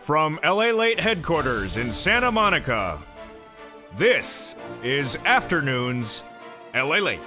From Lalate headquarters in Santa Monica, this is Afternoons Lalate.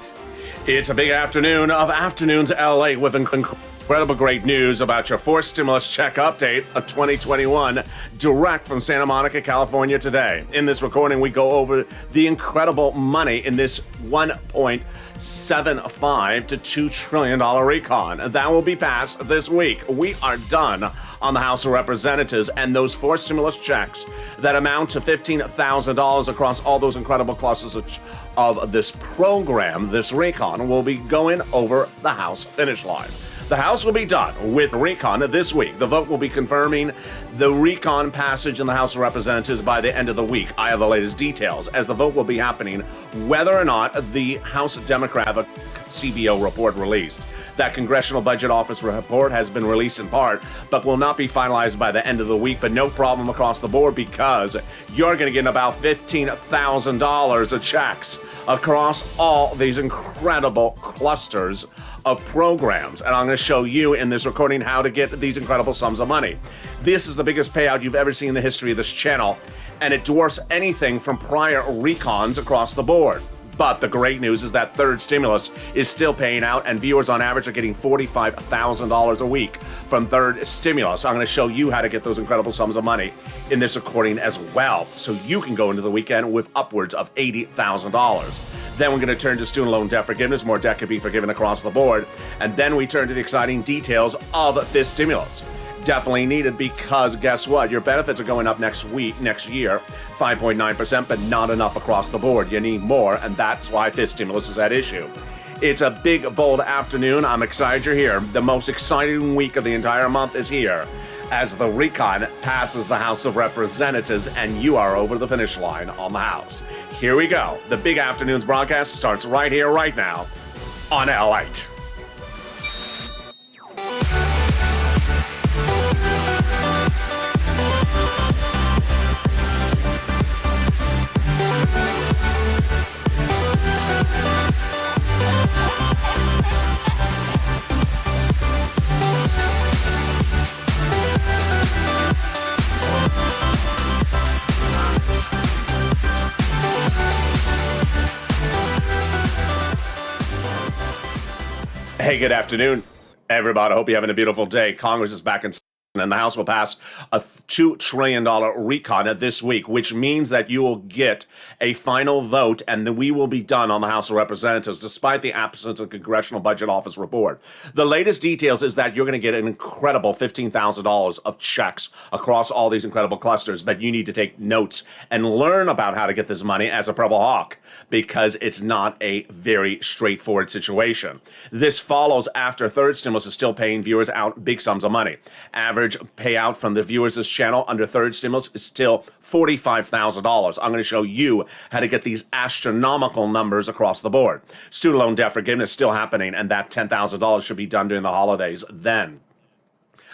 It's a big afternoon of Afternoons LA with incredible great news about your fourth stimulus check update of 2021, direct from Santa Monica, California today. In this recording, we go over the incredible money in this $1.75 to $2 trillion recon. That will be passed this week. We are done on the House of Representatives, and those four stimulus checks that amount to $15,000 across all those incredible clusters of this program, this recon, will be going over the House finish line. The House will be done with recon this week. The vote will be confirming the recon passage in the House of Representatives by the end of the week. I have the latest details, as the vote will be happening whether or not the House Democrat CBO report released. That Congressional Budget Office report has been released in part, but will not be finalized by the end of the week. But no problem across the board, because you're going to get about $15,000 of checks across all these incredible clusters of programs. And I'm going to show you in this recording how to get these incredible sums of money. This is the biggest payout you've ever seen in the history of this channel, and it dwarfs anything from prior recons across the board. But the great news is that third stimulus is still paying out, and viewers on average are getting $45,000 a week from third stimulus. I'm going to show you how to get those incredible sums of money in this recording as well, so you can go into the weekend with upwards of $80,000. Then we're going to turn to student loan debt forgiveness. More debt could be forgiven across the board. And then we turn to the exciting details of this stimulus. Definitely needed, because guess what? Your benefits are going up next year, 5.9%, but not enough across the board. You need more, and that's why this stimulus is at issue. It's a big, bold afternoon. I'm excited you're here. The most exciting week of the entire month is here, as the recon passes the House of Representatives and you are over the finish line on the House. Here we go. The big afternoon's broadcast starts right here, right now on Lalate. Hey, good afternoon, everybody. I hope you're having a beautiful day. Congress is back in session, and the House will pass a $2 trillion recon this week, which means that you will get a final vote, and then we will be done on the House of Representatives, despite the absence of Congressional Budget Office report. The latest details is that you're going to get an incredible $15,000 of checks across all these incredible clusters, but you need to take notes and learn about how to get this money as a Purple Hawk, because it's not a very straightforward situation. This follows after third stimulus is still paying viewers out big sums of money. Average payout from the viewers of this channel under third stimulus is still $45,000. I'm going to show you how to get these astronomical numbers across the board. Student loan debt forgiveness is still happening, and that $10,000 should be done during the holidays. Then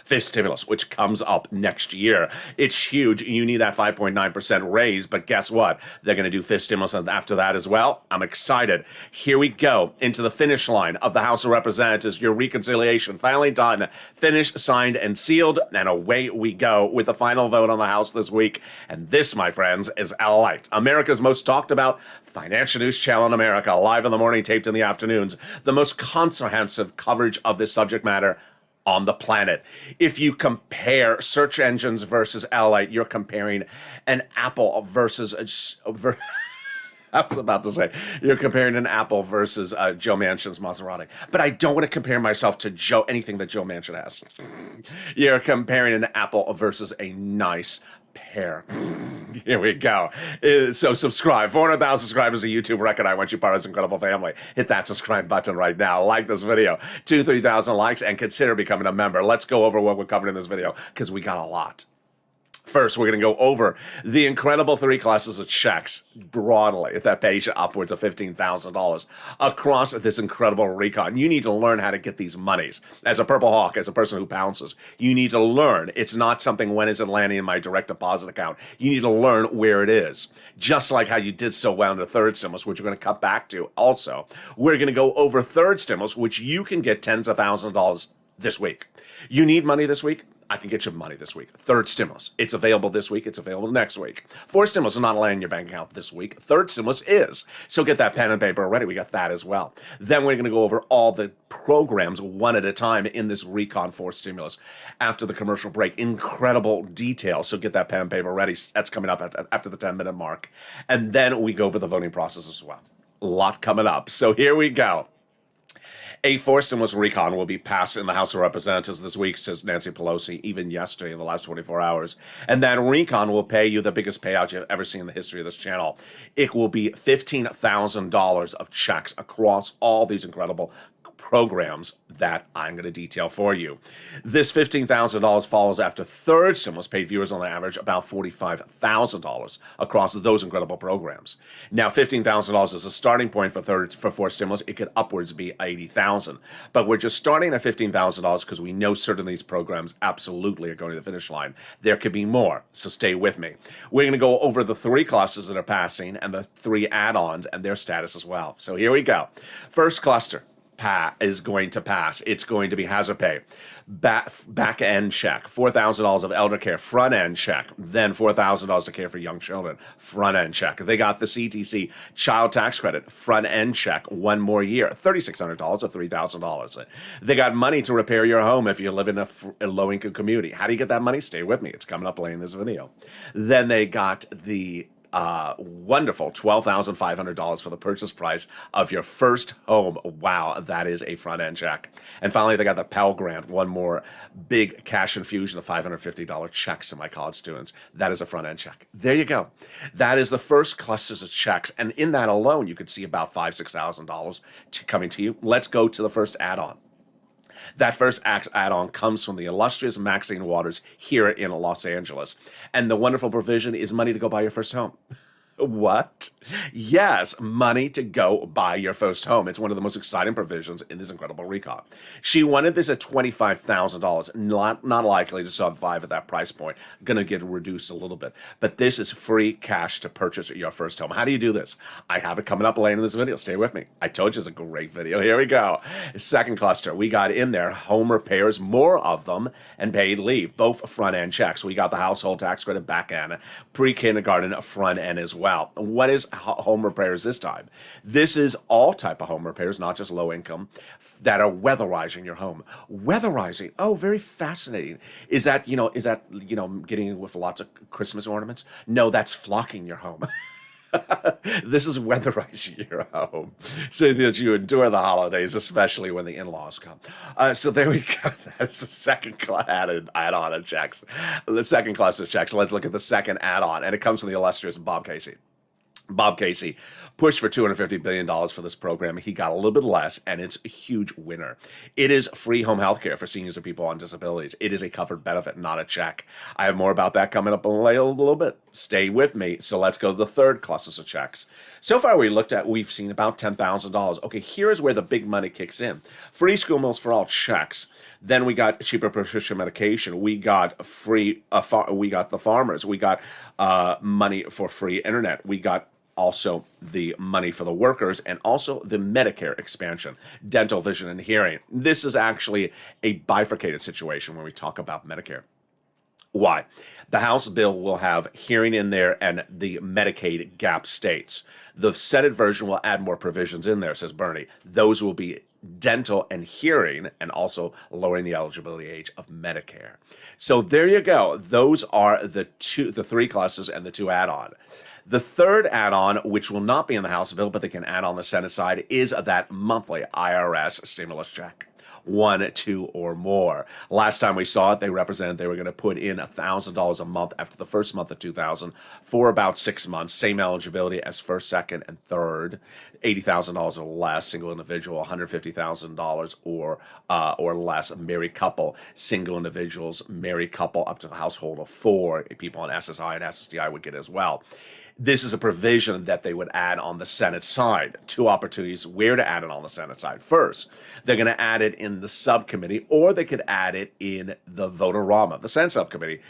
fifth stimulus, which comes up next year. It's huge. You need that 5.9% raise, but guess what? They're going to do fifth stimulus after that as well. I'm excited. Here we go into the finish line of the House of Representatives. Your reconciliation finally done, finished, signed, and sealed, and away we go with the final vote on the House this week. And this, my friends, is Lalate, America's most talked about financial news channel in America, live in the morning, taped in the afternoons. The most comprehensive coverage of this subject matter on the planet. If you compare search engines versus Lalate, you're comparing an Apple versus I was about to say, you're comparing an Apple versus Joe Manchin's Maserati. But I don't want to compare myself to anything that Joe Manchin has. You're comparing an Apple versus a nice pair. Here we go. So subscribe. 400,000 subscribers, a YouTube record. I want you part of this incredible family. Hit that subscribe button right now. Like this video. 2,000-3,000 likes, and consider becoming a member. Let's go over what we're covering in this video, because we got a lot. First, we're going to go over the incredible three classes of checks broadly that pays you upwards of $15,000 across this incredible recon. You need to learn how to get these monies. As a Purple Hawk, as a person who bounces, you need to learn. It's not something, when is it landing in my direct deposit account? You need to learn where it is. Just like how you did so well in the third stimulus, which we're going to cut back to also. We're going to go over third stimulus, which you can get tens of thousands of dollars this week. You need money this week? I can get you money this week. Third stimulus. It's available this week. It's available next week. Fourth stimulus is not laying in your bank account this week. Third stimulus is. So get that pen and paper ready. We got that as well. Then we're going to go over all the programs one at a time in this Recon fourth stimulus after the commercial break. Incredible detail. So get that pen and paper ready. That's coming up after the 10-minute mark. And then we go over the voting process as well. A lot coming up. So here we go. A fourth stimulus recon will be passed in the House of Representatives this week, says Nancy Pelosi, even yesterday in the last 24 hours. And that recon will pay you the biggest payout you've ever seen in the history of this channel. It will be $15,000 of checks across all these incredible programs that I'm going to detail for you. This $15,000 follows after third stimulus paid viewers on average about $45,000 across those incredible programs. Now, $15,000 is a starting point for fourth stimulus. It could upwards be $80,000, but we're just starting at $15,000 because we know certain of these programs absolutely are going to the finish line. There could be more, so stay with me. We're going to go over the three clusters that are passing and the three add-ons and their status as well. So here we go. First cluster is going to pass. It's going to be hazard pay, back end check, $4,000 of elder care, front end check, then $4,000 to care for young children, front end check. They got the CTC child tax credit, front end check, one more year, $3,600 or $3,000. They got money to repair your home if you live in a low income community. How do you get that money? Stay with me. It's coming up later in this video. Then they got the wonderful $12,500 for the purchase price of your first home. Wow, that is a front end check. And finally, they got the Pell Grant, one more big cash infusion of $550 checks to my college students. That is a front end check. There you go. That is the first clusters of checks. And in that alone, you could see about $5,000, $6,000 coming to you. Let's go to the first add-on. That first add-on comes from the illustrious Maxine Waters here in Los Angeles. And the wonderful provision is money to go buy your first home. What? Yes, money to go buy your first home. It's one of the most exciting provisions in this incredible recon. She wanted this at $25,000. Not likely to survive at that price point. Going to get reduced a little bit. But this is free cash to purchase your first home. How do you do this? I have it coming up later in this video. Stay with me. I told you it's a great video. Here we go. Second cluster. We got in there home repairs, more of them, and paid leave. Both front-end checks. We got the household tax credit back end, pre-kindergarten front end as well. What is home repairs this time? This is all type of home repairs, not just low income, that are weatherizing your home. Weatherizing. Oh, very fascinating. Is that getting with lots of Christmas ornaments? No, that's flocking your home. This is weatherizing your home so that you endure the holidays, especially when the in-laws come. So there we go. That's the second add-on of checks. The second class of checks. Let's look at the second add-on, and it comes from the illustrious Bob Casey. Bob Casey pushed for $250 billion for this program. He got a little bit less, and it's a huge winner. It is free home health care for seniors and people on disabilities. It is a covered benefit, not a check. I have more about that coming up in a little bit. Stay with me. So let's go to the third clusters of checks. So far, we've seen about $10,000. Okay, here's where the big money kicks in. Free school meals for all checks. Then we got cheaper prescription medication. We got we got the farmers. We got money for free internet. We got also the money for the workers, and also the Medicare expansion, dental, vision, and hearing. This is actually a bifurcated situation when we talk about Medicare. Why? The House bill will have hearing in there and the Medicaid gap states. The Senate version will add more provisions in there, says Bernie. Those will be dental and hearing, and also lowering the eligibility age of Medicare. So there you go. Those are the three classes and the two add-on. The third add-on, which will not be in the House bill, but they can add on the Senate side, is that monthly IRS stimulus check. 1, 2, or more. Last time we saw it, they were going to put in $1,000 a month after the first month of 2000 for about 6 months. Same eligibility as first, second, and third. $80,000 or less, single individual. $150,000 or less, married couple. Single individuals, married couple, up to a household of 4. People on SSI and SSDI would get as well. This is a provision that they would add on the Senate side. Two opportunities where to add it on the Senate side. First, they're going to add it in the subcommittee, or they could add it in the vote-a-rama. The Senate subcommittee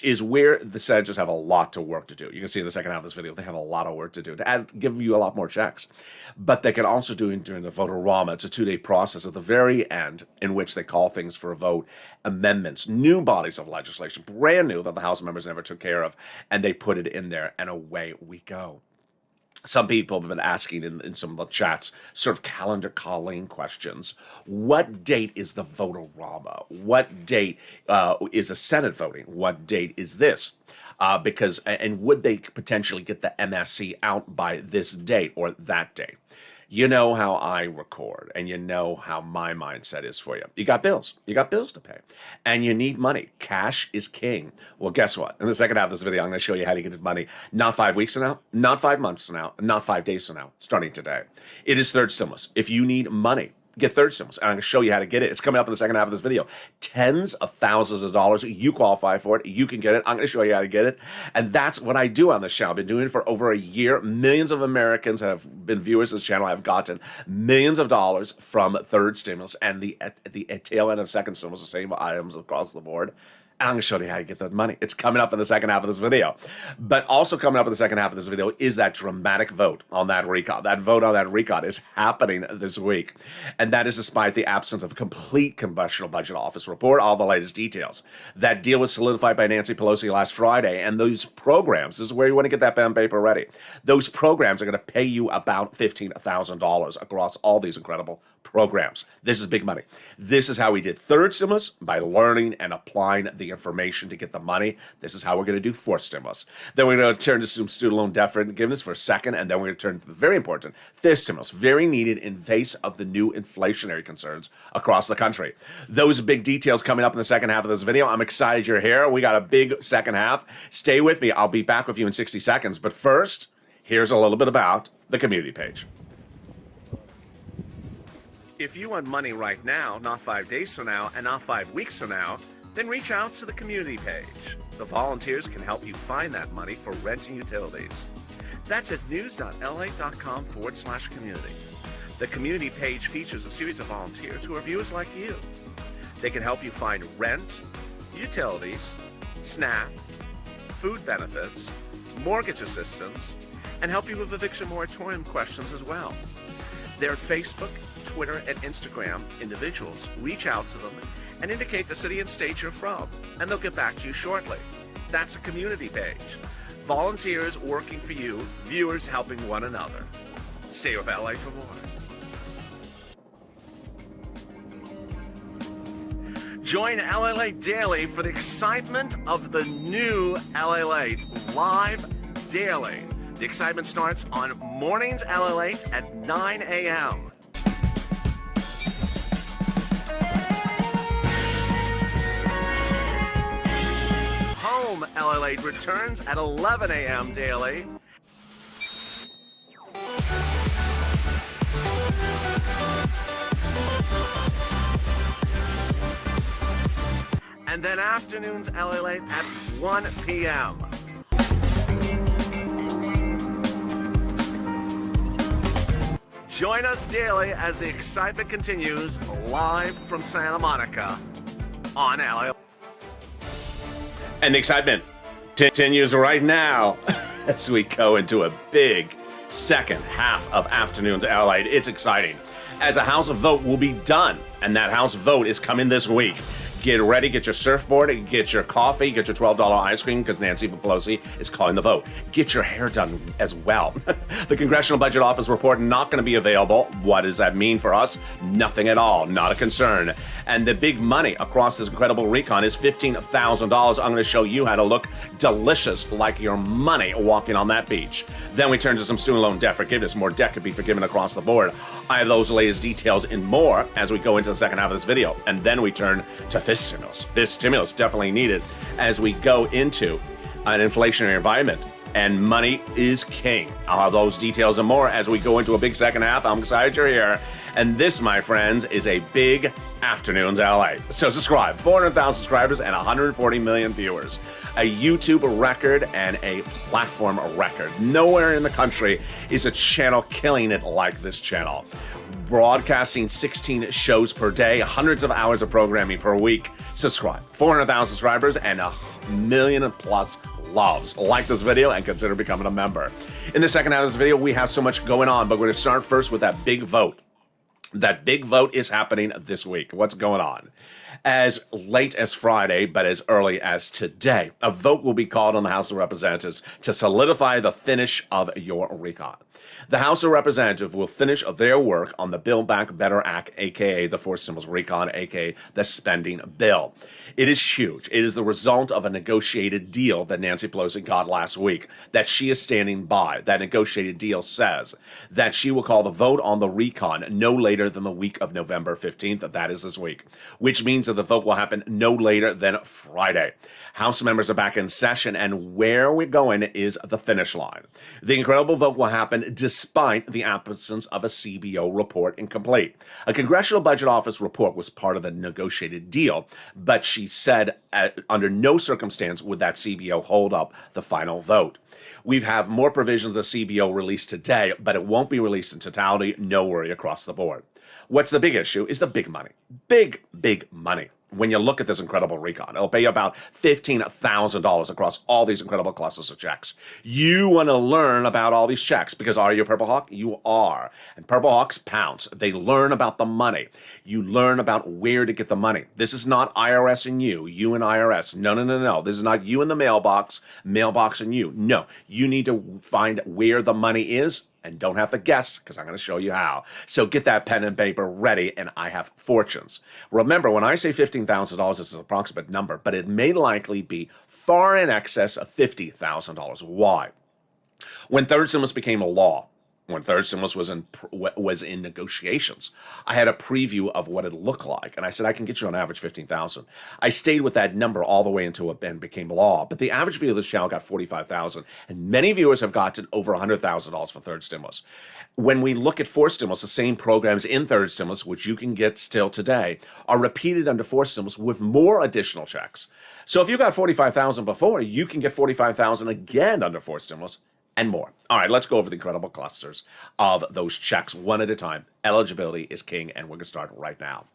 is where the senators have a lot to work to do. You can see in the second half of this video, they have a lot of work to do to give you a lot more checks. But they can also do it during the vote-a-rama. It's a 2-day process at the very end in which they call things for a vote, amendments, new bodies of legislation, brand new that the House members never took care of, and they put it in there, and away we go. Some people have been asking in some of the chats sort of calendar calling questions. What date is the vote-a-rama? What date is the Senate voting? What date is this? And would they potentially get the MSC out by this date or that date? You know how I record, and you know how my mindset is for you. You got bills. You got bills to pay, and you need money. Cash is king. Well, guess what? In the second half of this video, I'm going to show you how to get money not 5 weeks from now, not 5 months from now, not 5 days from now, starting today. It is third stimulus. If you need money, get third stimulus. And I'm going to show you how to get it. It's coming up in the second half of this video. Tens of thousands of dollars. You qualify for it. You can get it. I'm going to show you how to get it. And that's what I do on this channel. I've been doing it for over a year. Millions of Americans have been viewers of this channel. I've gotten millions of dollars from third stimulus and the tail end of second stimulus, the same items across the board. And I'm going to show you how you get that money. It's coming up in the second half of this video. But also coming up in the second half of this video is that dramatic vote on that recon. That vote on that recon is happening this week. And that is despite the absence of a complete Congressional Budget Office report, all the latest details. That deal was solidified by Nancy Pelosi last Friday. And those programs, this is where you want to get that pen and paper ready. Those programs are going to pay you about $15,000 across all these incredible programs. This is big money. This is how we did third stimulus, by learning and applying the information to get the money. This is how we're going to do fourth stimulus. Then we're going to turn to some student loan debt forgiveness for a second, and then we're going to turn to the very important fifth stimulus, very needed in face of the new inflationary concerns across the country. Those big details coming up in the second half of this video. I'm excited you're here. We got a big second half. Stay with me. I'll be back with you in 60 seconds. But first, here's a little bit about the community page. If you want money right now, not 5 days from now, and not 5 weeks from now, then reach out to the community page. The volunteers can help you find that money for rent and utilities. That's at news.la.com/community. The community page features a series of volunteers who are viewers like you. They can help you find rent, utilities, SNAP, food benefits, mortgage assistance, and help you with eviction moratorium questions as well. Their Facebook, Twitter, and Instagram individuals reach out to them and indicate the city and state you're from, and they'll get back to you shortly. That's a community page. Volunteers working for you, viewers helping one another. Stay with LA for more. Join Lalate Daily for the excitement of the new Lalate live daily. The excitement starts on mornings Lalate at 9 a.m. Home Lalate returns at 11 a.m. daily. And then afternoons Lalate at 1 p.m. Join us daily as the excitement continues live from Santa Monica on LA. And the excitement continues right now as we go into a big second half of afternoons LA. It's exciting as a House vote will be done, and that House vote is coming this week. Get ready, get your surfboard, get your coffee, get your $12 ice cream because Nancy Pelosi is calling the vote. Get your hair done as well. The Congressional Budget Office report not going to be available. What does that mean for us? Nothing at all. Not a concern. And the big money across this incredible recon is $15,000. I'm going to show you how to look delicious like your money walking on that beach. Then we turn to some student loan debt forgiveness. More debt could be forgiven across the board. I have those latest details and more as we go into the second half of this video. And then we turn to fifth stimulus. Fifth stimulus definitely needed as we go into an inflationary environment. And money is king. I'll have those details and more as we go into a big second half. I'm excited you're here. And this, my friends, is a big Afternoons LA. So subscribe. 400,000 subscribers and 140 million viewers. A YouTube record and a platform record. Nowhere in the country is a channel killing it like this channel. Broadcasting 16 shows per day, hundreds of hours of programming per week. Subscribe. 400,000 subscribers and a million plus loves. Like this video and consider becoming a member. In the second half of this video, we have so much going on, but we're going to start first with that big vote. That big vote is happening this week. What's going on? As late as Friday, but as early as today, a vote will be called on the House of Representatives to solidify the finish of your recon. The House of Representatives will finish their work on the Build Back Better Act, aka the Fourth Stimulus Recon, aka the spending bill. It is huge. It is the result of a negotiated deal that Nancy Pelosi got last week that she is standing by. That negotiated deal says that she will call the vote on the recon no later than the week of November 15th. That is this week, which means that the vote will happen no later than Friday. House members are back in session, and where we're going is the finish line. The incredible vote will happen despite the absence of a CBO report incomplete. A Congressional Budget Office report was part of the negotiated deal, but she said under no circumstance would that CBO hold up the final vote. We have more provisions of CBO released today, but it won't be released in totality. No worry across the board. What's the big issue is the big money. Big money. When you look at this incredible recon, it'll pay you about $15,000 across all these incredible clusters of checks. You want to learn about all these checks because are you a Purple Hawk? You are. And Purple Hawks pounce. They learn about the money. You learn about where to get the money. This is not IRS and you and IRS. No. This is not you and the mailbox and you. No, you need to find where the money is. And don't have to guess, because I'm going to show you how. So get that pen and paper ready, and I have fortunes. Remember, when I say $15,000, it's an approximate number, but it may likely be far in excess of $50,000. Why? When third stimulus became a law, when third stimulus was in negotiations, I had a preview of what it looked like, and I said I can get you on average $15,000. I stayed with that number all the way until it became law, but the average viewer of this channel got $45,000, and many viewers have gotten over $100,000 for third stimulus. When we look at fourth stimulus, the same programs in third stimulus, which you can get still today, are repeated under fourth stimulus with more additional checks. So if you got $45,000 before, you can get $45,000 again under fourth stimulus. And more. All right, let's go over the incredible clusters of those checks one at a time. Eligibility is king, and we're going to start right now.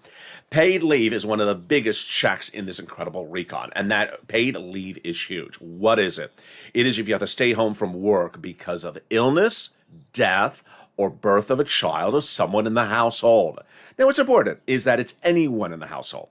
Paid leave is one of the biggest checks in this incredible recon, and that paid leave is huge. What is it? It is if you have to stay home from work because of illness, death, or birth of a child or someone in the household. Now, what's important is that it's anyone in the household.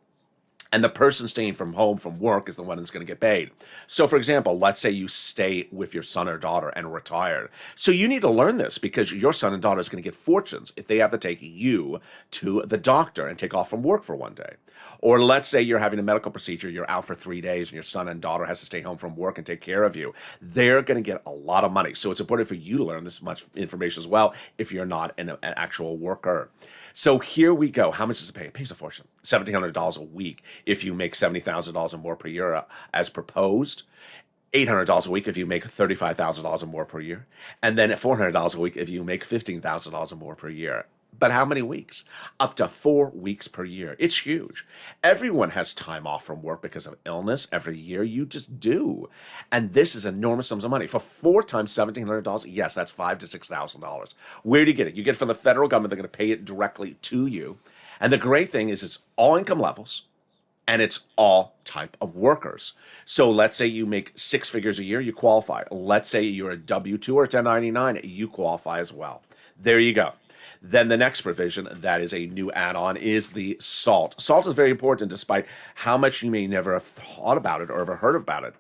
And the person staying from home from work is the one that's going to get paid. So, for example, let's say you stay with your son or daughter and retired. So you need to learn this because your son and daughter is going to get fortunes if they have to take you to the doctor and take off from work for one day. Or let's say you're having a medical procedure, you're out for 3 days, and your son and daughter has to stay home from work and take care of you. They're going to get a lot of money. So it's important for you to learn this much information as well if you're not an actual worker. So here we go. How much does it pay? It pays a fortune. $1,700 a week if you make $70,000 or more per year as proposed. $800 a week if you make $35,000 or more per year. And then $400 a week if you make $15,000 or more per year. But how many weeks? Up to 4 weeks per year. It's huge. Everyone has time off from work because of illness every year. You just do. And this is enormous sums of money. For 4 times $1,700, yes, that's $5,000 to $6,000. Where do you get it? You get it from the federal government. They're going to pay it directly to you. And the great thing is it's all income levels. And it's all type of workers. So let's say you make 6 figures a year, you qualify. Let's say you're a W-2 or 1099, you qualify as well. There you go. Then the next provision that is a new add-on is the SALT. SALT is very important despite how much you may never have thought about it or ever heard about it.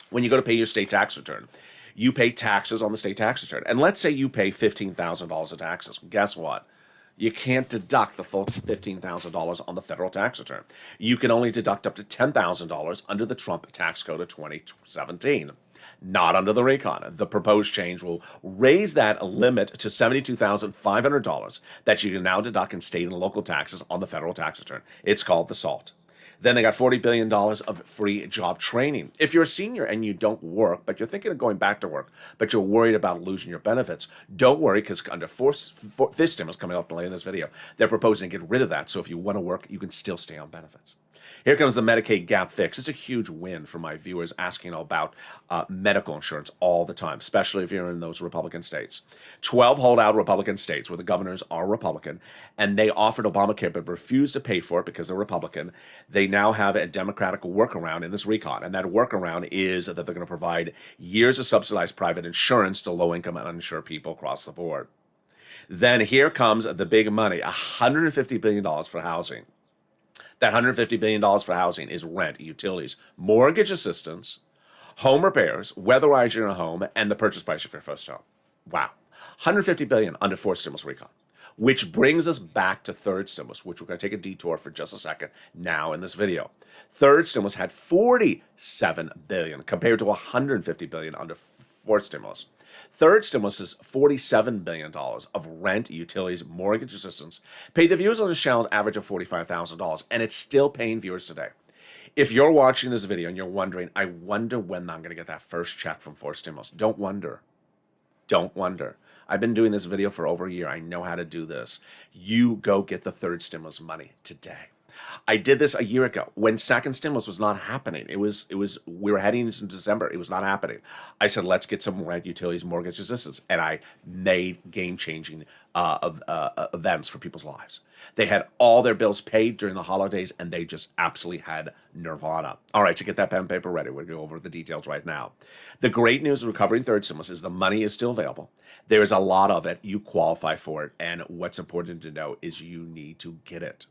When you go to pay your state tax return, you pay taxes on the state tax return. And let's say you pay $15,000 of taxes. Guess what? You can't deduct the full $15,000 on the federal tax return. You can only deduct up to $10,000 under the Trump tax code of 2017. Not under the recon. The proposed change will raise that limit to $72,500 that you can now deduct in state and local taxes on the federal tax return. It's called the SALT. Then they got $40 billion of free job training. If you're a senior and you don't work, but you're thinking of going back to work, but you're worried about losing your benefits, don't worry, because under fifth stimulus coming up later in this video, they're proposing to get rid of that. So if you want to work, you can still stay on benefits. Here comes the Medicaid gap fix. It's a huge win for my viewers asking about medical insurance all the time, especially if you're in those Republican states. 12 holdout Republican states where the governors are Republican, and they offered Obamacare but refused to pay for it because they're Republican. They now have a Democratic workaround in this recon, and that workaround is that they're going to provide years of subsidized private insurance to low-income and uninsured people across the board. Then here comes the big money, $150 billion for housing. That $150 billion for housing is rent, utilities, mortgage assistance, home repairs, weatherize your home, and the purchase price of your first home. Wow. $150 billion under fourth stimulus recon, which brings us back to third stimulus, which we're going to take a detour for just a second now in this video. Third stimulus had $47 billion compared to $150 billion under fourth stimulus. Third stimulus is $47 billion of rent, utilities, mortgage assistance. Paid the viewers on this channel an average of $45,000, and it's still paying viewers today. If you're watching this video and you're wondering, I wonder when I'm going to get that first check from fourth stimulus, don't wonder. Don't wonder. I've been doing this video for over a year. I know how to do this. You go get the third stimulus money today. I did this a year ago when second stimulus was not happening. We were heading into December. It was not happening. I said, let's get some rent, utilities, mortgage assistance. And I made game-changing events for people's lives. They had all their bills paid during the holidays, and they just absolutely had nirvana. All right, so get that pen and paper ready. We're going to go over the details right now. The great news of recovering third stimulus is the money is still available. There is a lot of it. You qualify for it. And what's important to know is you need to get it.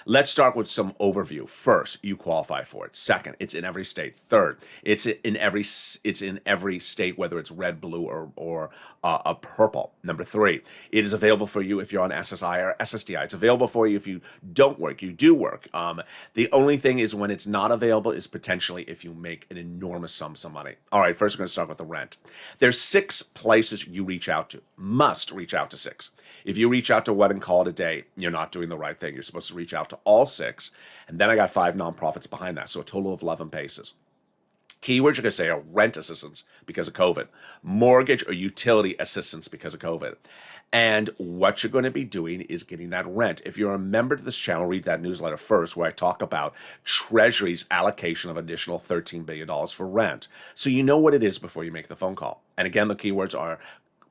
Let's start with some overview. First, you qualify for it. Second, it's in every state. Third, it's in every state, whether it's red, blue, or a purple. Number three, it is available for you if you're on SSI or SSDI. It's available for you if you don't work. You do work. The only thing is when it's not available is potentially if you make an enormous sum of money. All right, first we're going to start with the rent. There's 6 places you reach out to. Must reach out to 6. If you reach out to one and call it a day, you're not doing the right thing. You're supposed to reach out to all 6. And then I got 5 nonprofits behind that. So a total of 11 places. Keywords you're going to say are rent assistance because of COVID, mortgage or utility assistance because of COVID. And what you're going to be doing is getting that rent. If you're a member to this channel, read that newsletter first where I talk about Treasury's allocation of additional $13 billion for rent. So you know what it is before you make the phone call. And again, the keywords are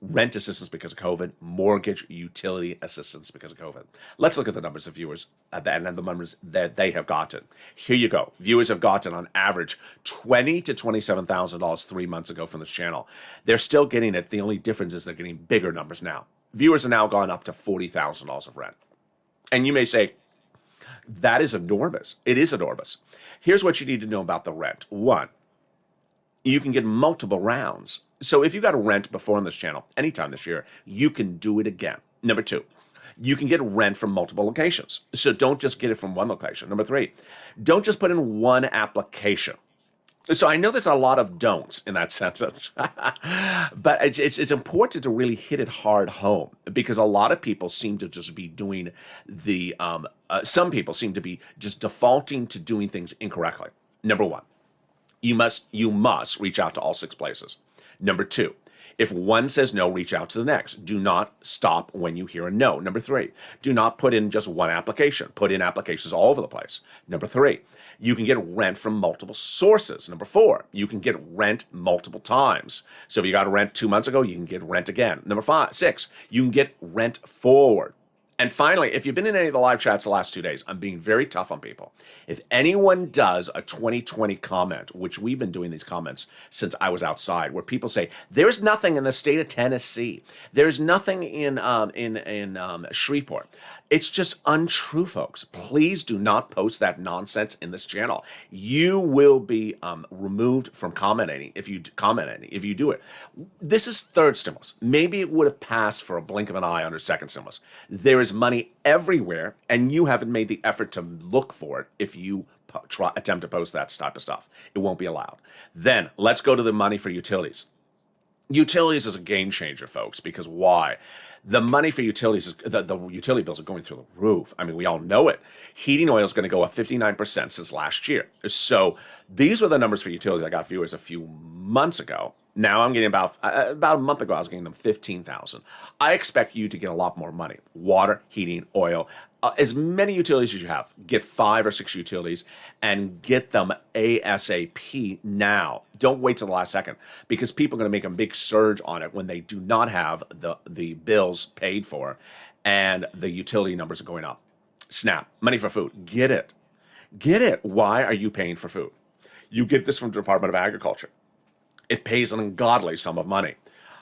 rent assistance because of COVID, mortgage, utility assistance because of COVID. Let's look at the numbers of viewers and the numbers that they have gotten. Here you go. Viewers have gotten on average $20,000 to $27,000 3 months ago from this channel. They're still getting it. The only difference is they're getting bigger numbers now. Viewers are now gone up to $40,000 of rent. And you may say, that is enormous. It is enormous. Here's what you need to know about the rent. 1, you can get multiple rounds. So if you got a rent before on this channel, anytime this year, you can do it again. Number 2, you can get rent from multiple locations. So don't just get it from one location. Number 3, don't just put in one application. So I know there's a lot of don'ts in that sentence, but it's important to really hit it hard home because a lot of people seem to just be doing some people seem to be just defaulting to doing things incorrectly. Number 1, you must reach out to all 6 places. Number 2, if one says no, reach out to the next. Do not stop when you hear a no. Number 3, do not put in just one application. Put in applications all over the place. Number 3, you can get rent from multiple sources. Number 4, you can get rent multiple times. So if you got rent 2 months ago, you can get rent again. Number 6, you can get rent forward. And finally, if you've been in any of the live chats the last 2 days, I'm being very tough on people. If anyone does a 2020 comment, which we've been doing these comments since I was outside, where people say, there's nothing in the state of Tennessee. There's nothing in Shreveport. It's just untrue, folks. Please do not post that nonsense in this channel. You will be removed from commenting if you do it. This is third stimulus. Maybe it would have passed for a blink of an eye under second stimulus. There is money everywhere, and you haven't made the effort to look for it if you attempt to post that type of stuff. It won't be allowed. Then let's go to the money for utilities. Utilities is a game changer, folks, because why? The money for utilities, the utility bills are going through the roof. I mean, we all know it. Heating oil is going to go up 59% since last year. So these were the numbers for utilities. I got viewers a few months ago. Now I'm getting about a month ago, I was getting them 15,000. I expect you to get a lot more money. Water, heating, oil, as many utilities as you have. Get 5 or 6 utilities and get them ASAP now. Don't wait till the last second, because people are going to make a big surge on it when they do not have the bills paid for and the utility numbers are going up. Snap. Money for food. Get it. Get it. Why are you paying for food? You get this from the Department of Agriculture. It pays an ungodly sum of money.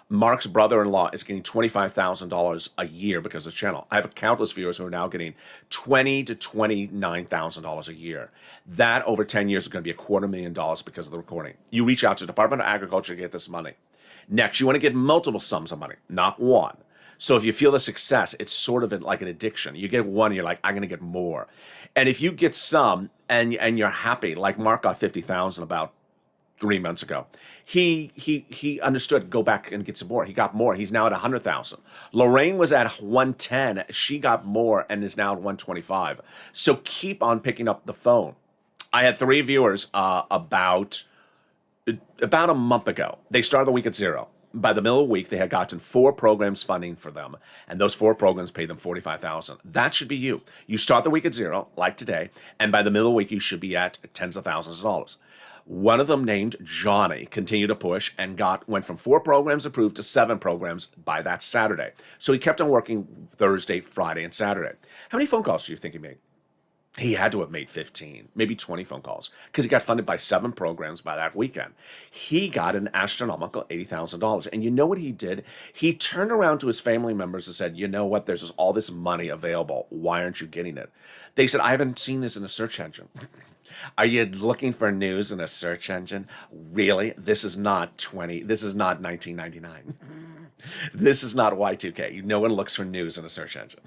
Mark's brother-in-law is getting $25,000 a year because of the channel. I have countless viewers who are now getting $20,000 to $29,000 a year. That over 10 years is going to be $250,000 because of the recording. You reach out to the Department of Agriculture to get this money. Next, you want to get multiple sums of money, not one. So if you feel the success, it's sort of like an addiction. You get one, you're like, I'm going to get more. And if you get some and you're happy, like Mark got $50,000 about 3 months ago. He understood, go back and get some more. He got more. He's now at 100,000. Lorraine was at 110. She got more and is now at 125. So keep on picking up the phone. I had 3 viewers about a month ago. They started the week at 0. By the middle of the week, they had gotten 4 programs funding for them, and those 4 programs paid them $45,000. That should be you. You start the week at 0, like today, and by the middle of the week, you should be at tens of thousands of dollars. One of them, named Johnny, continued to push and went from 4 programs approved to 7 programs by that Saturday. So he kept on working Thursday, Friday, and Saturday. How many phone calls do you think he made? He had to have made 15, maybe 20 phone calls, because he got funded by 7 programs by that weekend. He got an astronomical $80,000. And you know what he did? He turned around to his family members and said, you know what? There's all this money available. Why aren't you getting it? They said, I haven't seen this in a search engine. Are you looking for news in a search engine? Really? This is not 1999. This is not Y2K. No one looks for news in a search engine.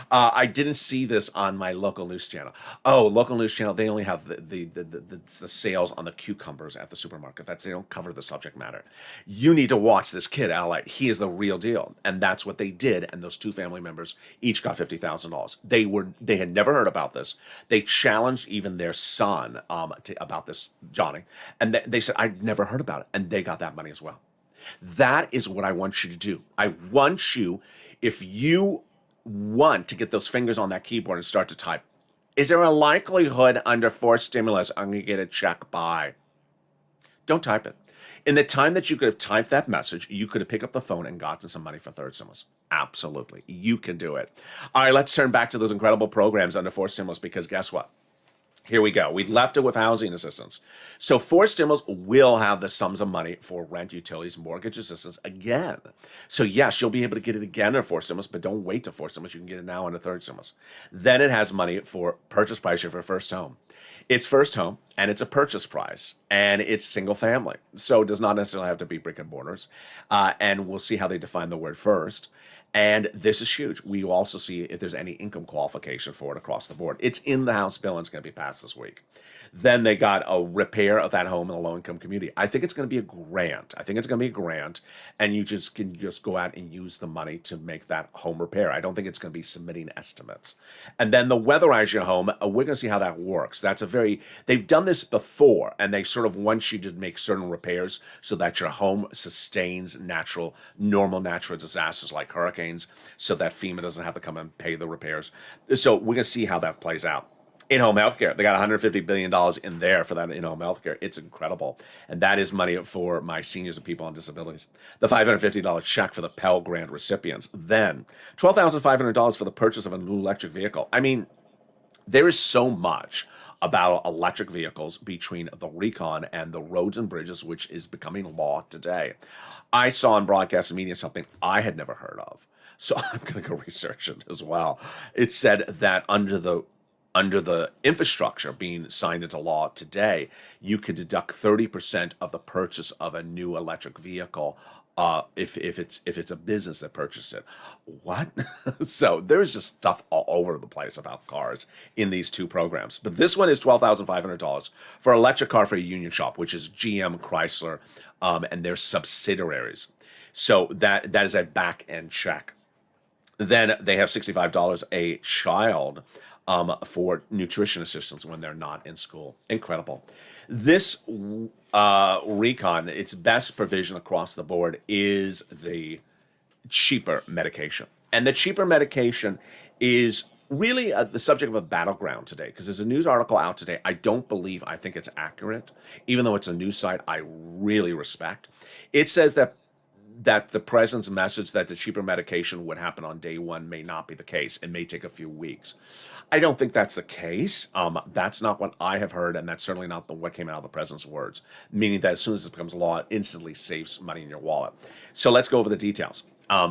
I didn't see this on my local news channel. Oh, local news channel, they only have the sales on the cucumbers at the supermarket. They don't cover the subject matter. You need to watch this kid, Lalate. He is the real deal. And that's what they did. And those 2 family members each got $50,000. They had never heard about this. They challenged even their son about this, Johnny. And they said, I'd never heard about it. And they got that money as well. That is what I want you to do. I want you, if you want to get those fingers on that keyboard and start to type, is there a likelihood under forced stimulus I'm going to get a check by? Don't type it. In the time that you could have typed that message, you could have picked up the phone and gotten some money for third stimulus. Absolutely. You can do it. All right, let's turn back to those incredible programs under forced stimulus, because guess what? Here we go. We left it with housing assistance. So forced stimulus will have the sums of money for rent, utilities, mortgage assistance again. So yes, you'll be able to get it again under forced stimulus, but don't wait to forced stimulus. You can get it now under third stimulus. Then it has money for purchase price for first home. It's first home, and it's a purchase price, and it's single family. So it does not necessarily have to be brick and mortars. And we'll see how they define the word first. And this is huge. We will also see if there's any income qualification for it across the board. It's in the House bill, and it's going to be passed this week. Then they got a repair of that home in a low-income community. I think it's going to be a grant. And you can just go out and use the money to make that home repair. I don't think it's going to be submitting estimates. And then the weatherize your home, we're going to see how that works. They've done this before, and they sort of want you to make certain repairs so that your home sustains normal natural disasters like hurricanes, so that FEMA doesn't have to come and pay the repairs. So we're going to see how that plays out. In-home healthcare, they got $150 billion in there for that in-home healthcare. It's incredible. And that is money for my seniors and people on disabilities. The $550 check for the Pell Grant recipients. Then $12,500 for the purchase of a new electric vehicle. I mean, there is so much about electric vehicles between the recon and the roads and bridges, which is becoming law today. I saw in broadcast media something I had never heard of. So I'm going to go research it as well. It said that under the infrastructure being signed into law today, you could deduct 30% of the purchase of a new electric vehicle if it's a business that purchased it. What? So there's just stuff all over the place about cars in these 2 programs. But this one is $12,500 for an electric car for a union shop, which is GM, Chrysler, and their subsidiaries. So that is a back end check. Then they have $65 a child for nutrition assistance when they're not in school. Incredible. This recon, its best provision across the board is the cheaper medication. And the cheaper medication is really the subject of a battleground today because there's a news article out today. I think it's accurate, even though it's a news site I really respect. It says that the president's message that the cheaper medication would happen on day one may not be the case. It may take a few weeks. I don't think that's the case. That's not what I have heard, and that's certainly not what came out of the president's words, meaning that as soon as it becomes law, it instantly saves money in your wallet. So let's go over the details.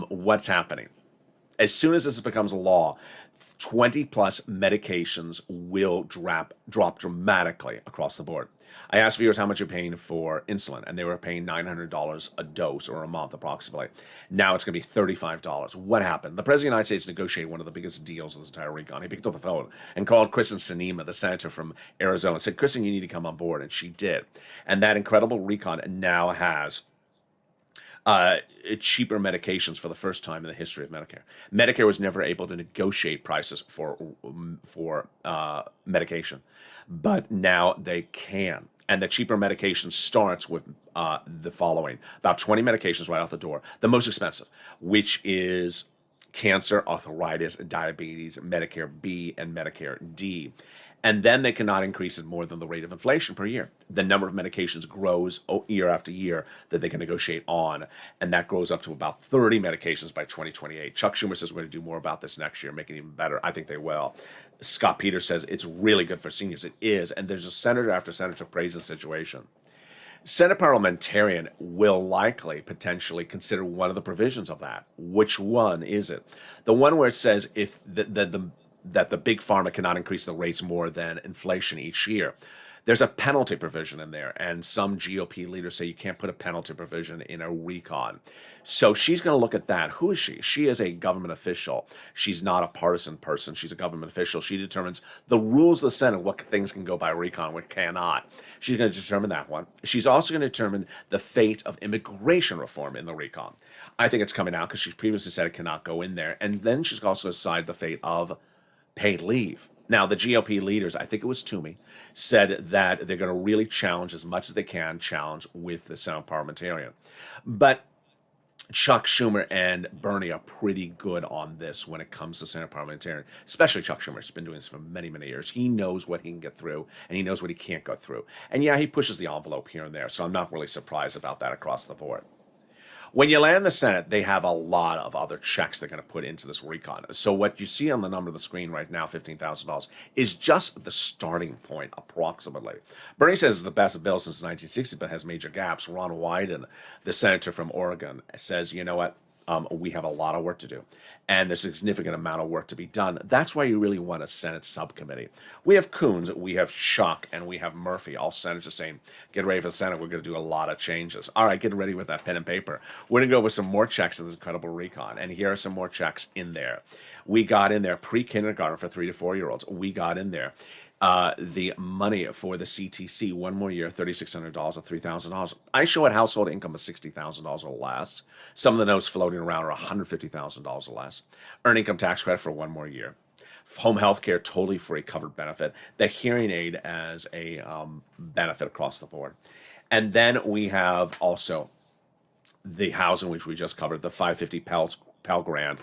What's happening? As soon as this becomes a law, 20 plus medications will drop dramatically across the board. I asked viewers how much you're paying for insulin, and they were paying $900 a dose or a month approximately. Now it's going to be $35. What happened? The President of the United States negotiated one of the biggest deals of this entire recon. He picked up the phone and called Kristen Sinema, the senator from Arizona, and said, Kristen, you need to come on board. And she did. And that incredible recon now has cheaper medications for the first time in the history of Medicare. Medicare was never able to negotiate prices for medication, but now they can. And the cheaper medication starts with the following: about 20 medications right off the door. The most expensive, which is cancer, arthritis, diabetes, Medicare B, and Medicare D. And then they cannot increase it more than the rate of inflation per year. The number of medications grows year after year that they can negotiate on, and that grows up to about 30 medications by 2028. Chuck Schumer says we're going to do more about this next year, make it even better. I think they will. Scott Peters says it's really good for seniors. It is, and there's a senator after senator praise the situation. Senate parliamentarian will likely potentially consider one of the provisions of that. Which one is it? The one where it says if that the big pharma cannot increase the rates more than inflation each year. There's a penalty provision in there, and some GOP leaders say you can't put a penalty provision in a recon. So she's going to look at that. Who is she? She is a government official. She's not a partisan person. She's a government official. She determines the rules of the Senate, what things can go by recon, what cannot. She's going to determine that one. She's also going to determine the fate of immigration reform in the recon. I think it's coming out because she previously said it cannot go in there. And then she's also going to decide the fate of paid leave. Now, the GOP leaders, I think it was Toomey, said that they're going to really challenge as much as they can, challenge with the Senate parliamentarian. But Chuck Schumer and Bernie are pretty good on this when it comes to Senate parliamentarian, especially Chuck Schumer. He's been doing this for many, many years. He knows what he can get through, and he knows what he can't go through. And yeah, he pushes the envelope here and there, so I'm not really surprised about that across the board. When you land the Senate, they have a lot of other checks they're going to put into this recon. So what you see on the number of the screen right now, $15,000, is just the starting point, approximately. Bernie says it's the best bill since 1960, but has major gaps. Ron Wyden, the senator from Oregon, says, you know what? We have a lot of work to do, and there's a significant amount of work to be done. That's why you really want a Senate subcommittee. We have Coons, we have Schuck, and we have Murphy, all senators saying, get ready for the Senate. We're going to do a lot of changes. All right, get ready with that pen and paper. We're going to go over some more checks in this incredible recon, and here are some more checks in there. We got in there pre-kindergarten for 3 to 4 year olds. We got in there the money for the CTC, one more year, $3,600 or $3,000. I show at household income of $60,000 or less. Some of the notes floating around are $150,000 or less. Earned income tax credit for one more year. Home health care, totally free, covered benefit. The hearing aid as a benefit across the board. And then we have also the housing, which we just covered, the $550 Pell Grant,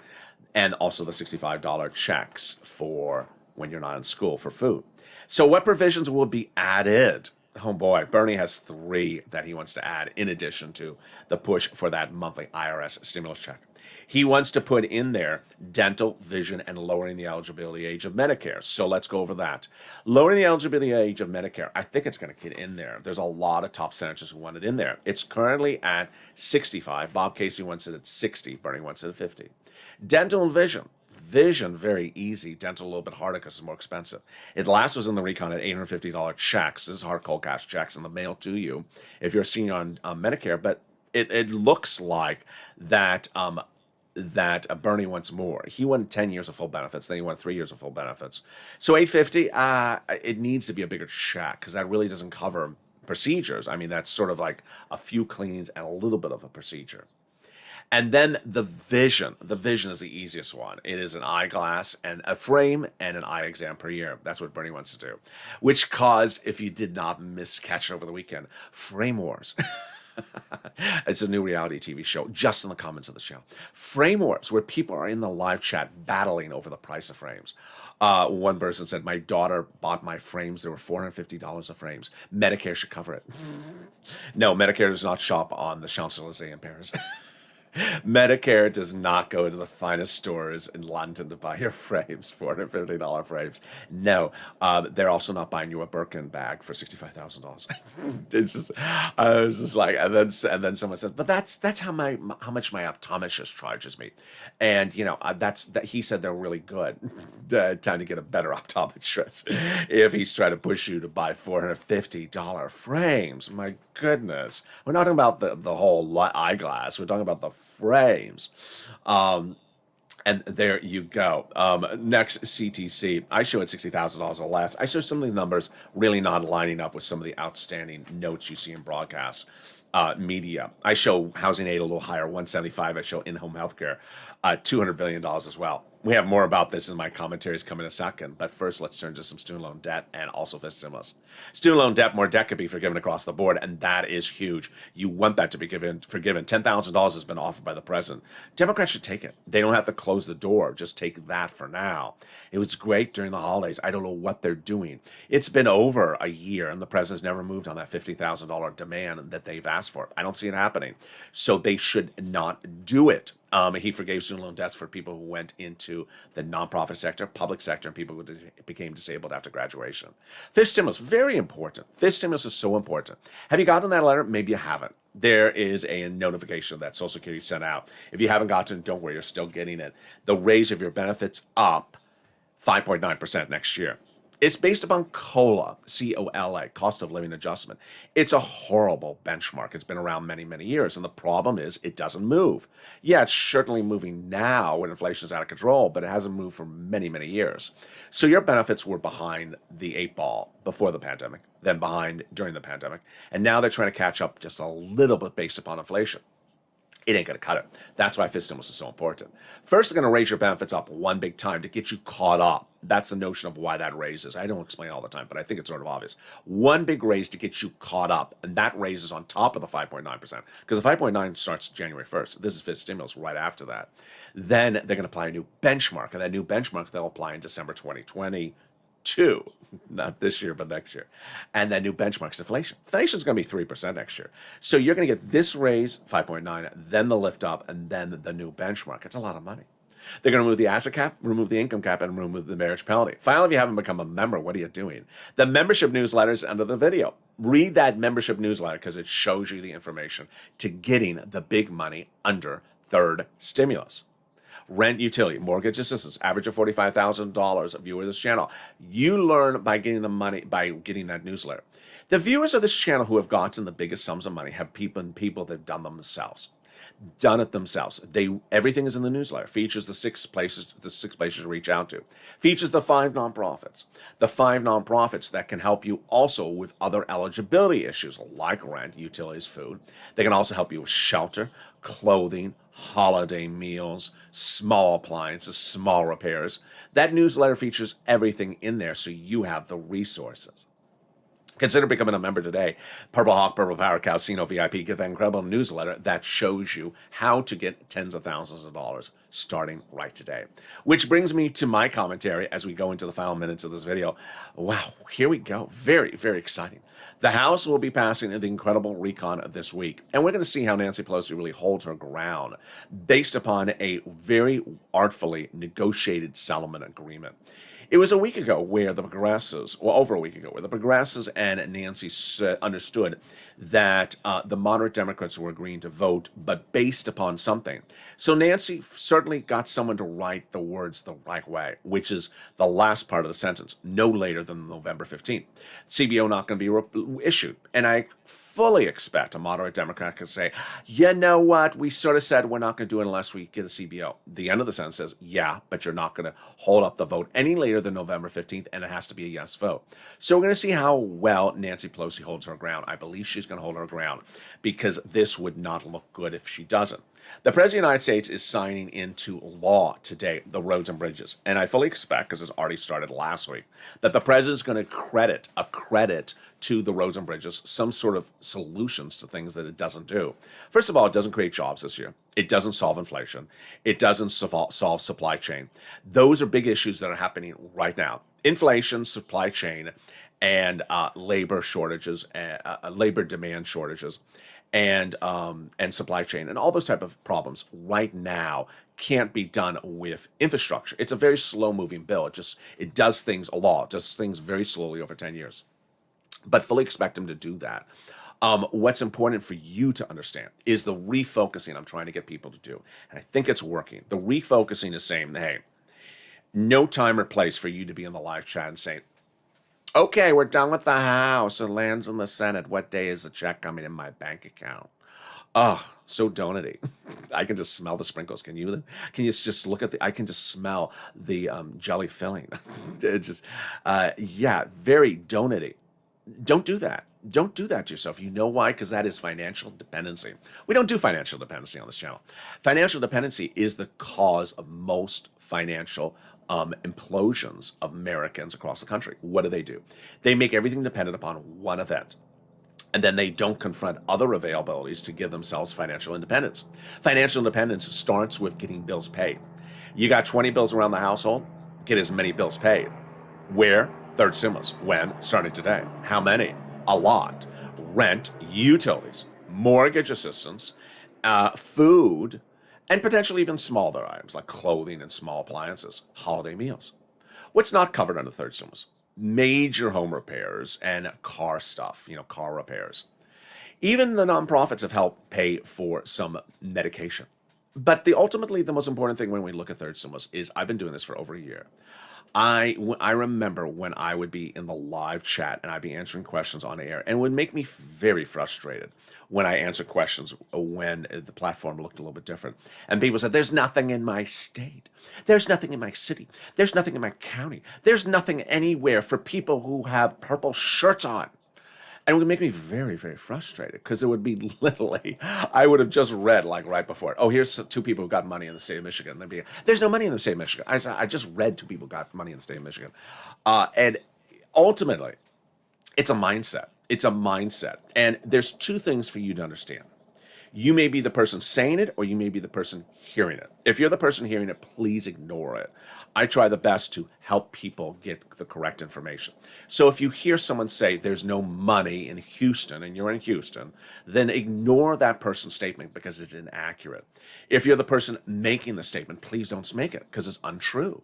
and also the $65 checks for when you're not in school for food. So what provisions will be added? Oh boy, Bernie has 3 that he wants to add in addition to the push for that monthly IRS stimulus check. He wants to put in there dental, vision, and lowering the eligibility age of Medicare. So let's go over that. Lowering the eligibility age of Medicare, I think it's going to get in there. There's a lot of top senators who want it in there. It's currently at 65. Bob Casey wants it at 60. Bernie wants it at 50. Dental and vision. Vision, very easy. Dental, a little bit harder because it's more expensive. It last was in the recon at $850 checks. This is hard cold cash checks in the mail to you if you're a senior on Medicare. But it looks like that Bernie wants more. He wanted 10 years of full benefits. Then he wanted 3 years of full benefits. So $850, it needs to be a bigger check because that really doesn't cover procedures. I mean, that's sort of like a few cleans and a little bit of a procedure. And then the vision. The vision is the easiest one. It is an eyeglass and a frame and an eye exam per year. That's what Bernie wants to do. Which caused, if you did not catch it over the weekend, Frame Wars. It's a new reality TV show, just in the comments of the show. Frame Wars, where people are in the live chat battling over the price of frames. One person said, my daughter bought my frames. They were $450 a frames. Medicare should cover it. No, Medicare does not shop on the Champs-Elysees in Paris. Medicare does not go to the finest stores in London to buy your frames, $450 frames. No, they're also not buying you a Birkin bag for $65,000. It's just, I was just like, and then someone said, but that's how much my optometrist charges me, and he said they're really good. Time to get a better optometrist if he's trying to push you to buy $450 frames. My goodness, we're not talking about the whole eyeglass. We're talking about the frames. And there you go. Next, CTC. I show it $60,000 or less. I show some of the numbers really not lining up with some of the outstanding notes you see in broadcast media. I show housing aid a little higher, 175. I show in-home healthcare, $200 billion as well. We have more about this in my commentaries coming in a second, but first let's turn to some student loan debt and also for stimulus. Student loan debt, more debt could be forgiven across the board, and that is huge. You want that to be forgiven. $10,000 has been offered by the president. Democrats should take it. They don't have to close the door. Just take that for now. It was great during the holidays. I don't know what they're doing. It's been over a year, and the president's never moved on that $50,000 demand that they've asked for. I don't see it happening. So they should not do it. He forgave student loan debts for people who went into the nonprofit sector, public sector, and people who became disabled after graduation. Fifth stimulus, very important. Fifth stimulus is so important. Have you gotten that letter? Maybe you haven't. There is a notification that Social Security sent out. If you haven't gotten it, don't worry, you're still getting it. The raise of your benefits up 5.9% next year. It's based upon COLA, C-O-L-A, cost of living adjustment. It's a horrible benchmark. It's been around many, many years, and the problem is it doesn't move. Yeah, it's certainly moving now when inflation is out of control, but it hasn't moved for many, many years. So your benefits were behind the 8-ball before the pandemic, then behind during the pandemic, and now they're trying to catch up just a little bit based upon inflation. It ain't going to cut it. That's why fifth stimulus is so important. First, they're going to raise your benefits up one big time to get you caught up. That's the notion of why that raises. I don't explain all the time, but I think it's sort of obvious. One big raise to get you caught up, and that raises on top of the 5.9%, because the 5.9 starts January 1st. This is fifth stimulus right after that. Then they're going to apply a new benchmark, and that new benchmark they'll apply in December 2022. Not this year, but next year. And that new benchmark is inflation. Inflation is going to be 3% next year. So you're going to get this raise, 5.9, then the lift up, and then the new benchmark. It's a lot of money. They're going to remove the asset cap, remove the income cap, and remove the marriage penalty. Finally, if you haven't become a member, what are you doing? The membership newsletter is under the video. Read that membership newsletter because it shows you the information to getting the big money under third stimulus. Rent, utility, mortgage assistance, average of $45,000 of viewer of this channel. You learn by getting the money, by getting that newsletter. The viewers of this channel who have gotten the biggest sums of money have people that have done it themselves. Everything is in the newsletter. Features the six places to reach out to. Features the 5 nonprofits. The 5 nonprofits that can help you also with other eligibility issues like rent, utilities, food. They can also help you with shelter, clothing, holiday meals, small appliances, small repairs. That newsletter features everything in there so you have the resources. Consider becoming a member today. Purple Hawk, Purple Power, Casino VIP. Get that incredible newsletter that shows you how to get tens of thousands of dollars starting right today. Which brings me to my commentary as we go into the final minutes of this video. Wow, here we go. Very, very exciting. The House will be passing the incredible recon this week, and we're going to see how Nancy Pelosi really holds her ground based upon a very artfully negotiated settlement agreement. It was a week ago where the progressives, well, over a week ago, where the progressives and Nancy understood that the moderate Democrats were agreeing to vote, but based upon something. So Nancy certainly got someone to write the words the right way, which is the last part of the sentence, no later than November 15th. CBO not going to be issued. And I fully expect a moderate Democrat to say, you know what, we sort of said we're not going to do it unless we get a CBO. The end of the sentence says, yeah, but you're not going to hold up the vote any later later than November 15th, and it has to be a yes vote. So we're going to see how well Nancy Pelosi holds her ground. I believe she's going to hold her ground because this would not look good if she doesn't. The President of the United States is signing into law today the roads and bridges. And I fully expect, because it's already started last week, that the President is going to credit to the roads and bridges some sort of solutions to things that it doesn't do. First of all, it doesn't create jobs this year. It doesn't solve inflation. It doesn't solve supply chain. Those are big issues that are happening right now. Inflation, supply chain, and labor shortages, labor demand shortages, and supply chain, and all those type of problems right now can't be done with infrastructure. It's a very slow-moving bill. It does things a lot, does things very slowly over 10 years. But fully expect them to do that. What's important for you to understand is the refocusing I'm trying to get people to do. And I think it's working. The refocusing is saying, hey, no time or place for you to be in the live chat and saying, okay, we're done with the House. It lands in the Senate. What day is the check coming in my bank account? Oh, so donut-y. I can just smell the sprinkles. Can you? Can you just look at I can just smell the jelly filling. Yeah, very donut-y. Don't do that. Don't do that to yourself. You know why? Because that is financial dependency. We don't do financial dependency on this channel. Financial dependency is the cause of most financial implosions of Americans across the country. What do? They make everything dependent upon one event. And then they don't confront other availabilities to give themselves financial independence. Financial independence starts with getting bills paid. You got 20 bills around the household, get as many bills paid. Where? Third stimulus. When? Starting today. How many? A lot. Rent, utilities, mortgage assistance, food, and potentially even smaller items like clothing and small appliances, holiday meals. What's not covered under third stimulus? Major home repairs and car stuff, car repairs. Even the nonprofits have helped pay for some medication. But ultimately, the most important thing when we look at third stimulus is I've been doing this for over a year. I remember when I would be in the live chat and I'd be answering questions on air, and it would make me very frustrated when I answered questions when the platform looked a little bit different. And people said, there's nothing in my state. There's nothing in my city. There's nothing in my county. There's nothing anywhere for people who have purple shirts on. And it would make me very, very frustrated because it would be literally, I would have just read like right before it. Oh, here's two people who got money in the state of Michigan. There'd be, there's no money in the state of Michigan. I just read two people got money in the state of Michigan. And ultimately, it's a mindset. It's a mindset. And there's two things for you to understand. You may be the person saying it, or you may be the person hearing it. If you're the person hearing it, please ignore it. I try the best to help people get the correct information. So if you hear someone say there's no money in Houston and you're in Houston, then ignore that person's statement because it's inaccurate. If you're the person making the statement, please don't make it because it's untrue.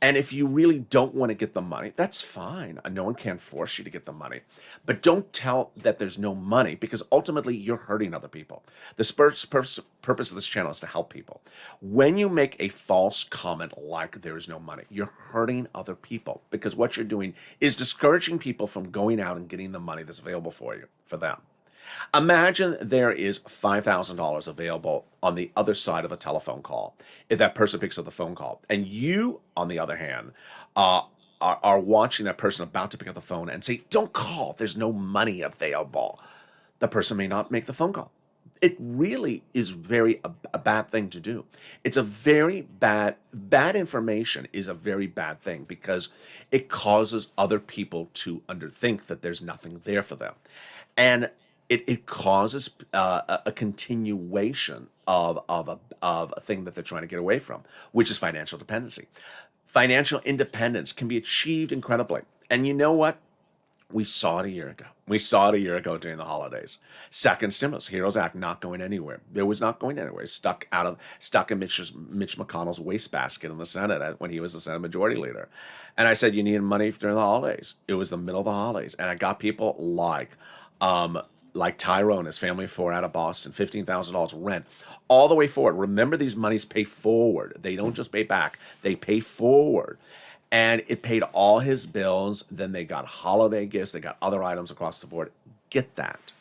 And if you really don't want to get the money, that's fine. No one can force you to get the money. But don't tell that there's no money because ultimately you're hurting other people. The purpose of this channel is to help people. When you make a false comment like there is no money, you're hurting other people because what you're doing is discouraging people from going out and getting the money that's available for them. Imagine there is $5,000 available on the other side of a telephone call. If that person picks up the phone call, and you, on the other hand, are watching that person about to pick up the phone and say, don't call, there's no money available. The person may not make the phone call. It really is a bad thing to do. It's a very bad information is a very bad thing because it causes other people to think that there's nothing there for them. And it causes a continuation of a thing that they're trying to get away from, which is financial dependency. Financial independence can be achieved incredibly. And you know what? We saw it a year ago. We saw it a year ago during the holidays. Second stimulus, HEROES Act, not going anywhere. It was not going anywhere. Stuck in Mitch McConnell's wastebasket in the Senate when he was the Senate Majority Leader. And I said, you need money during the holidays. It was the middle of the holidays. And I got people like Tyrone, his family of four out of Boston, $15,000 rent, all the way forward. Remember, these monies pay forward. They don't just pay back. They pay forward. And it paid all his bills. Then they got holiday gifts. They got other items across the board. Get that.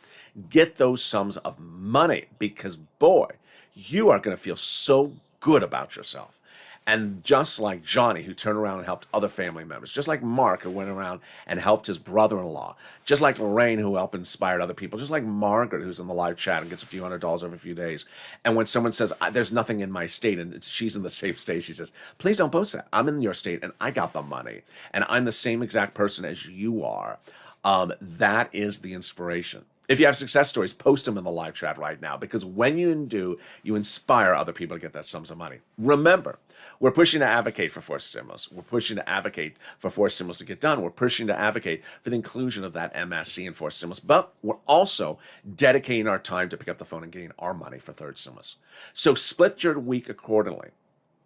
Get those sums of money because, boy, you are going to feel so good about yourself. And just like Johnny, who turned around and helped other family members, just like Mark, who went around and helped his brother-in-law, just like Lorraine, who helped inspire other people, just like Margaret, who's in the live chat and gets a few $100s every few days. And when someone says, there's nothing in my state, and she's in the same state, she says, please don't post that. I'm in your state, and I got the money. And I'm the same exact person as you are. That is the inspiration. If you have success stories, post them in the live chat right now, because when you do, you inspire other people to get that sums of money. Remember, we're pushing to advocate for forced stimulus. We're pushing to advocate for forced stimulus to get done. We're pushing to advocate for the inclusion of that MSC in forced stimulus. But we're also dedicating our time to pick up the phone and getting our money for third stimulus. So split your week accordingly.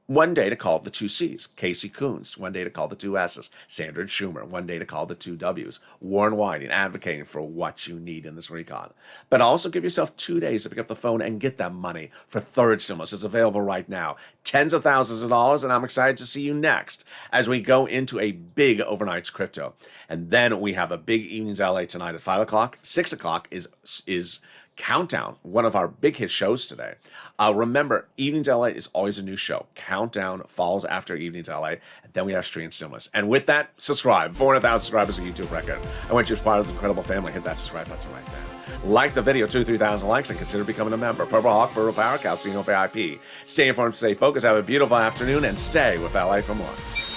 One day to call the two C's, Casey Coons. One day to call the two S's, Sandra and Schumer. One day to call the two W's, Warren Whiting, advocating for what you need in this recon. But also give yourself 2 days to pick up the phone and get that money for third stimulus. It's available right now. Tens of thousands of dollars, and I'm excited to see you next as we go into a big overnight's crypto. And then we have a big Evenings LA tonight at 5 o'clock. 6 o'clock is Countdown, one of our big hit shows today. Remember, Evenings LA is always a new show. Countdown falls after Evenings LA, and then we have Stream Stimulus. And with that, subscribe. 400,000 subscribers on YouTube record. I want you to be part of the incredible family. Hit that subscribe button right now. Like the video, 2,000-3,000 likes, and consider becoming a member. Purple Hawk, Burrow Power, Calcino VIP. Stay informed, stay focused, have a beautiful afternoon, and stay with LA for more.